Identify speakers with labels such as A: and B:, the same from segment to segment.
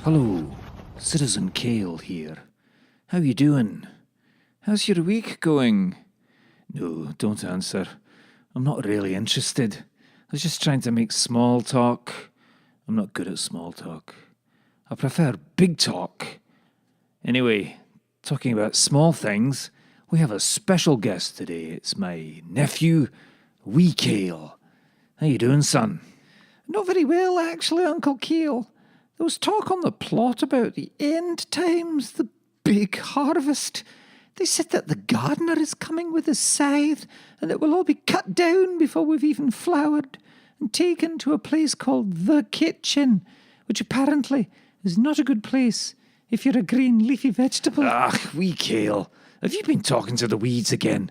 A: Hello, Citizen Kale here. How you doing? How's your week going? No, don't answer. I'm not really interested. I was just trying to make small talk. I'm not good at small talk. I prefer big talk. Anyway, talking about small things, we have a special guest today. It's my nephew, wee Kale. How you doing, son?
B: Not very well, actually, Uncle Kale. There was talk on the plot about the end times, the big harvest. They said that the gardener is coming with his scythe, and it will all be cut down before we've even flowered, and taken to a place called the kitchen, which apparently is not a good place if you're a green leafy vegetable.
A: Wee Kale, have you been talking to the weeds again?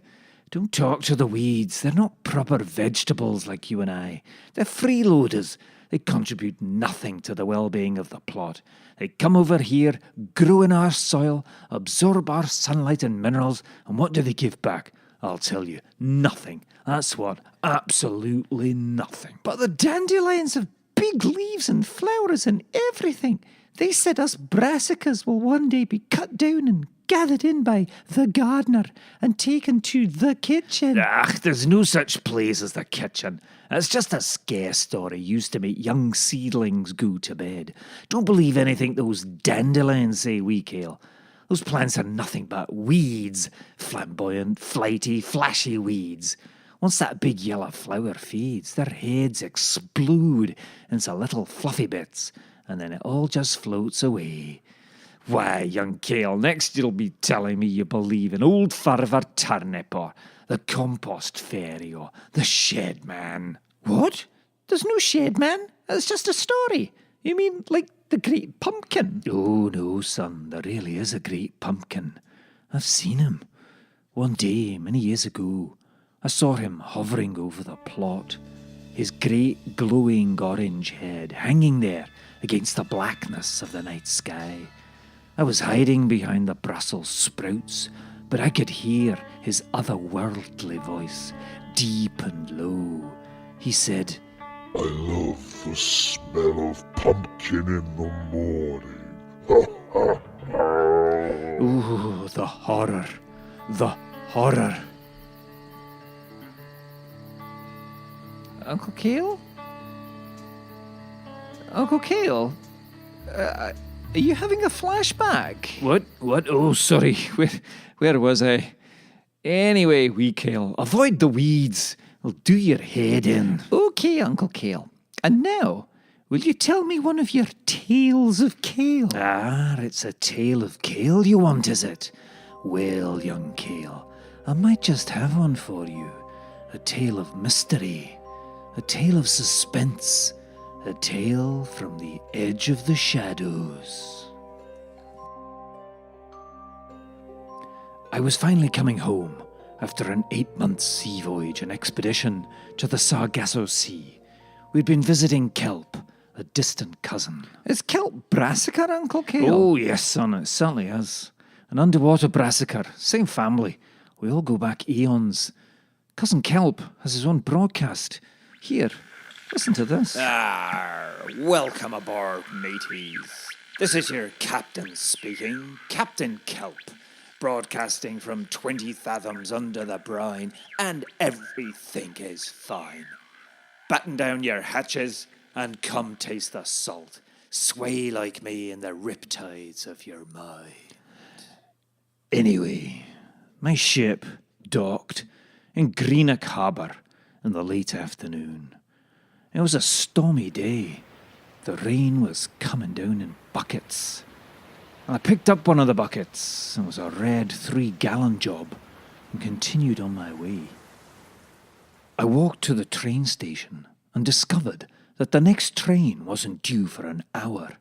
A: Don't talk to the weeds. They're not proper vegetables like you and I. They're freeloaders. They contribute nothing to the well-being of the plot. They come over here, grow in our soil, absorb our sunlight and minerals, and what do they give back? I'll tell you, nothing. That's what, absolutely nothing.
B: But the dandelions have big leaves and flowers and everything. They said us brassicas will one day be cut down and gathered in by the gardener and taken to the kitchen.
A: There's no such place as the kitchen. It's just a scare story used to make young seedlings go to bed. Don't believe anything those dandelions say, wee Kale. Those plants are nothing but weeds. Flamboyant, flighty, flashy weeds. Once that big yellow flower fades, their heads explode into little fluffy bits, and then it all just floats away. Why, young Kale, next you'll be telling me you believe in old Farver Turnip or the compost fairy or the shed man.
B: What? There's no shed man. It's just a story. You mean like the great pumpkin?
A: Oh, no, son, there really is a great pumpkin. I've seen him. One day, many years ago, I saw him hovering over the plot, his great glowing orange head hanging there against the blackness of the night sky. I was hiding behind the Brussels sprouts, but I could hear his otherworldly voice, deep and low. He said,
C: I love the smell of pumpkin in the morning. Ha ha ha.
A: Ooh, the horror, the horror.
B: Uncle Kale? Uncle Kale? Are you having a flashback?
A: What? Oh, sorry. Where was I? Anyway, wee Kale, avoid the weeds. They'll do your head in.
B: Okay, Uncle Kale. And now, will you tell me one of your tales of Kale?
A: It's a tale of Kale you want, is it? Well, young Kale, I might just have one for you. A tale of mystery. A tale of suspense. A tale from the edge of the shadows. I was finally coming home after an 8-month sea voyage and expedition to the Sargasso Sea. We'd been visiting Kelp, a distant cousin.
B: Is Kelp brassica, Uncle Kale?
A: Oh, yes, son, it certainly is. An underwater brassica, same family. We all go back eons. Cousin Kelp has his own broadcast. Here, listen to this.
D: Welcome aboard, mateys. This is your captain speaking, Captain Kelp, broadcasting from 20 fathoms under the brine, and everything is fine. Batten down your hatches and come taste the salt. Sway like me in the riptides of your mind.
A: Anyway, my ship docked in Greenock Harbour in the late afternoon. It was a stormy day. The rain was coming down in buckets. I picked up one of the buckets. It was a red 3-gallon job and continued on my way. I walked to the train station and discovered that the next train wasn't due for an hour.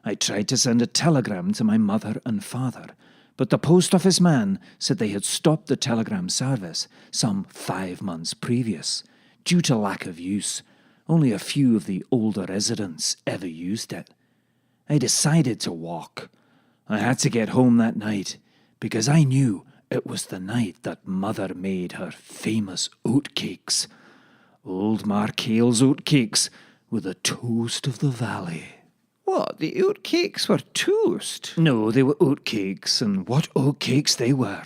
A: I tried to send a telegram to my mother and father, but the post office man said they had stopped the telegram service some 5 months previous, due to lack of use. Only a few of the older residents ever used it. I decided to walk. I had to get home that night because I knew it was the night that Mother made her famous oatcakes. Old Mar Kale's oatcakes were the toast of the valley.
B: What, the oatcakes were toast?
A: No, they were oatcakes, and what oatcakes they were.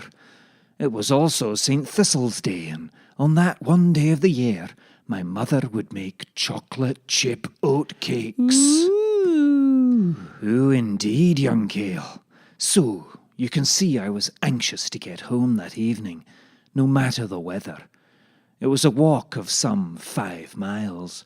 A: It was also St. Thistle's Day, and on that one day of the year, my mother would make chocolate chip oatcakes.
B: Ooh.
A: Oh, indeed, young Kale. So, you can see I was anxious to get home that evening, no matter the weather. It was a walk of some 5 miles,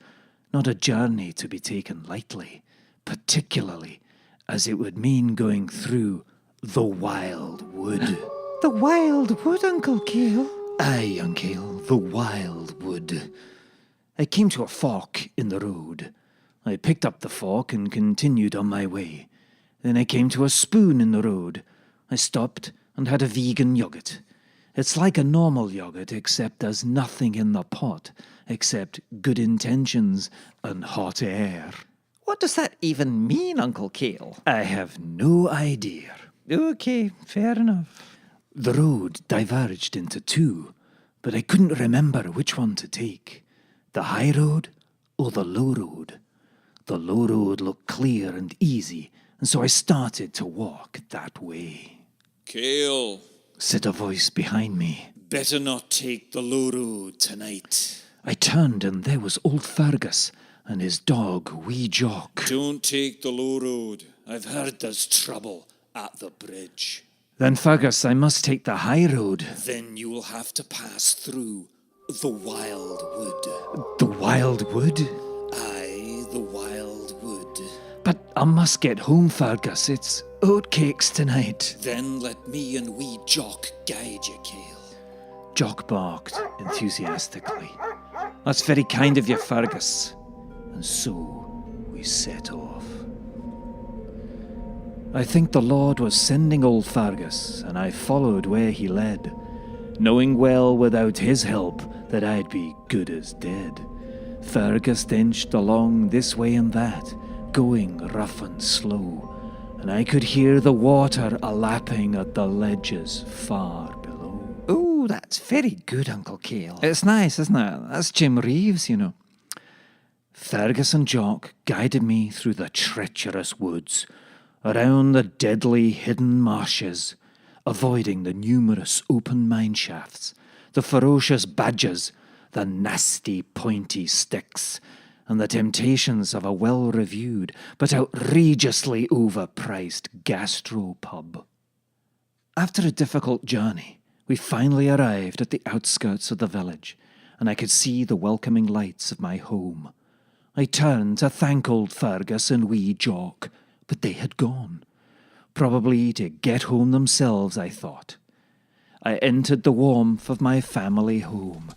A: not a journey to be taken lightly, particularly as it would mean going through the wild wood.
B: The wild wood, Uncle Kale.
A: Aye, young Kale, the wild wood. I came to a fork in the road. I picked up the fork and continued on my way. Then I came to a spoon in the road. I stopped and had a vegan yogurt. It's like a normal yogurt, except there's nothing in the pot except good intentions and hot air.
B: What does that even mean, Uncle Kale?
A: I have no idea.
B: Okay, fair enough.
A: The road diverged into 2, but I couldn't remember which one to take. The high road or the low road? The low road looked clear and easy, and so I started to walk that way.
D: Kale,
A: Said a voice behind me.
D: better not take the low road tonight.
A: I turned and there was old Fergus and his dog, Wee Jock.
D: Don't take the low road. I've heard there's trouble at the bridge.
A: Then, Fergus, I must take the high road.
D: Then you will have to pass through the wild wood.
A: The wild wood?
D: Aye, the wild wood.
A: But I must get home, Fergus. It's oatcakes tonight.
D: Then let me and wee Jock guide you, Kale.
A: Jock barked enthusiastically. That's very kind of you, Fergus. And so we set off. I think the Lord was sending old Fergus, and I followed where he led, knowing well without his help that I'd be good as dead. Fergus inched along this way and that, going rough and slow, and I could hear the water a-lapping at the ledges far below.
B: Oh, that's very good, Uncle Kale. It's nice, isn't it? That's Jim Reeves, you know.
A: Fergus and Jock guided me through the treacherous woods, around the deadly hidden marshes, avoiding the numerous open mine shafts, the ferocious badgers, the nasty pointy sticks, and the temptations of a well-reviewed but outrageously overpriced gastropub. After a difficult journey, we finally arrived at the outskirts of the village, and I could see the welcoming lights of my home. I turned to thank old Fergus and wee Jock, but they had gone. Probably to get home themselves, I thought. I entered the warmth of my family home.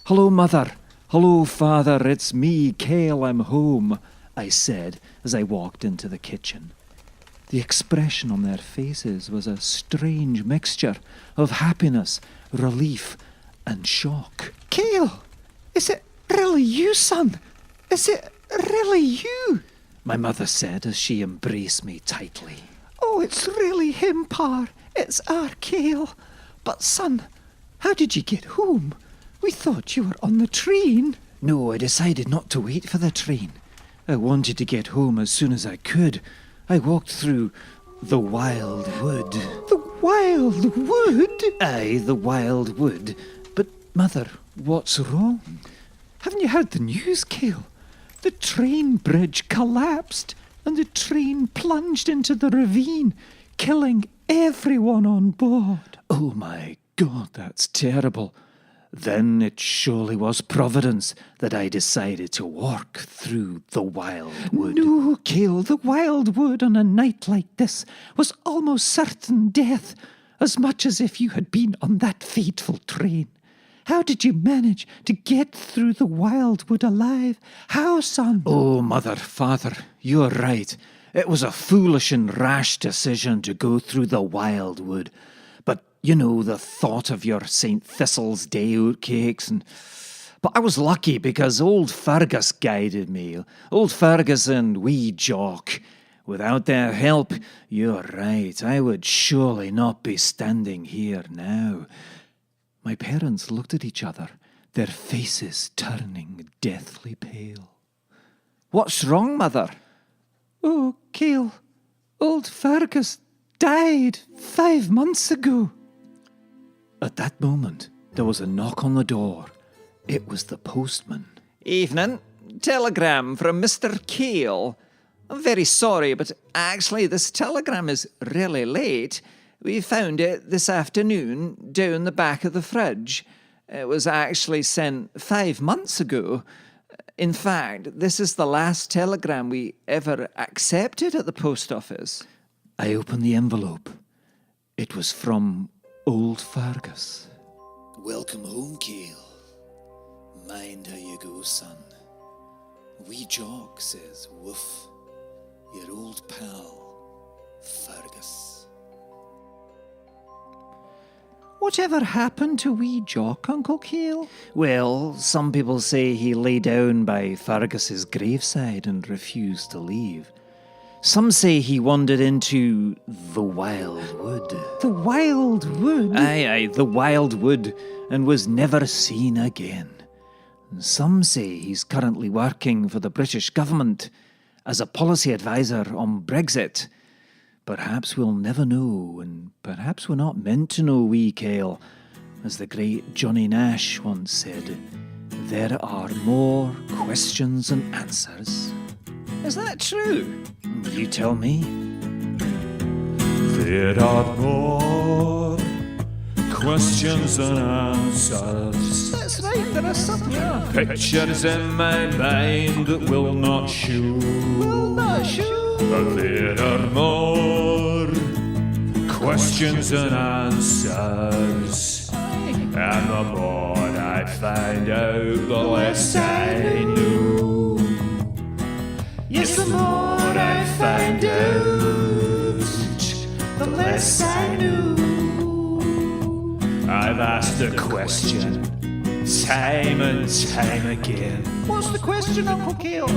A: "Hello, Mother. Hello, Father. It's me, Kale. I'm home," I said as I walked into the kitchen. The expression on their faces was a strange mixture of happiness, relief, and shock.
B: Kale, is it really you, son? Is it really you?
A: My mother said as she embraced me tightly.
B: Oh, it's really him, Pa. It's our Kale. But, son, how did you get home? We thought you were on the train.
A: No, I decided not to wait for the train. I wanted to get home as soon as I could. I walked through the wild wood.
B: The wild wood?
A: Aye, the wild wood. But, Mother, what's wrong?
B: Haven't you heard the news, Kale? The train bridge collapsed and the train plunged into the ravine, killing everyone on board.
A: Oh my God, that's terrible. Then it surely was Providence that I decided to walk through the wild wood.
B: No, Kale, the wild wood on a night like this was almost certain death, as much as if you had been on that fateful train. How did you manage to get through the wild wood alive? How, son?
A: Oh, Mother, Father, you're right. It was a foolish and rash decision to go through the wild wood. But, you know, the thought of your St. Thistle's Day oatcakes and... But I was lucky because old Fergus guided me. Old Fergus and wee Jock. Without their help, you're right, I would surely not be standing here now. My parents looked at each other, their faces turning deathly pale.
B: What's wrong, Mother? Oh, Kale, old Fergus died 5 months ago.
A: At that moment, there was a knock on the door. It was the postman.
D: Evening. Telegram from Mr. Kale. I'm very sorry, but actually this telegram is really late. We found it this afternoon down the back of the fridge. It was actually sent 5 months ago. In fact, this is the last telegram we ever accepted at the post office.
A: I opened the envelope. It was from old Fergus.
E: Welcome home, Kale. Mind how you go, son. Wee Jock says, woof. Your old pal, Fergus.
B: Whatever happened to wee Jock, Uncle Kale?
A: Well, some people say he lay down by Fergus's graveside and refused to leave. Some say he wandered into the wild wood.
B: The wild wood?
A: Aye, the wild wood, and was never seen again. And some say he's currently working for the British government as a policy advisor on Brexit. Perhaps we'll never know, and perhaps we're not meant to know, wee Kale. As the great Johnny Nash once said, there are more questions than answers.
D: Is that true?
A: You tell me.
F: There are more questions than answers.
D: That's right, there are some. Yeah.
F: Pictures in my mind that will not show. But there are more questions than answers. And the more I find out, the less I know. Yes, the more I find out, the less I know. I've asked the question time and time again.
B: What's the question, Uncle Kale?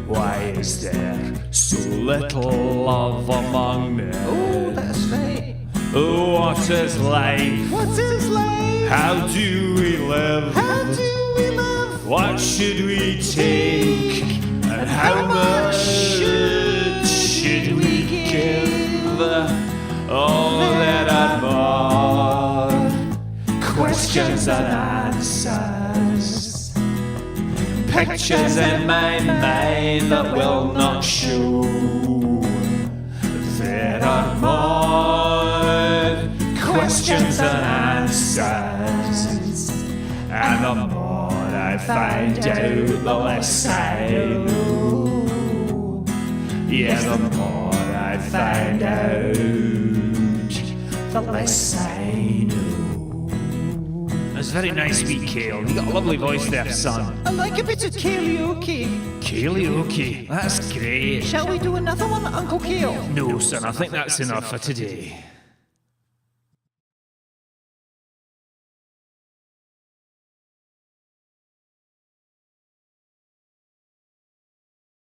F: Why is there so little love among men?
B: Oh, that's right.
F: What is life?
B: What is life?
F: How do we live?
B: How do we live?
F: What should we take? And how much should we give? Oh, there are more questions than answers. Pictures in my mind that will not show. There are more questions than answers. And the more I find out, the less I know. Yeah, the more I find out, the less I know.
A: That's very nice, wee Kale. You got a lovely voice there, son.
B: I like a bit of karaoke.
A: Karaoke, that's great.
B: Shall we do another one, Uncle Kale?
A: No, son, I think that's enough for today.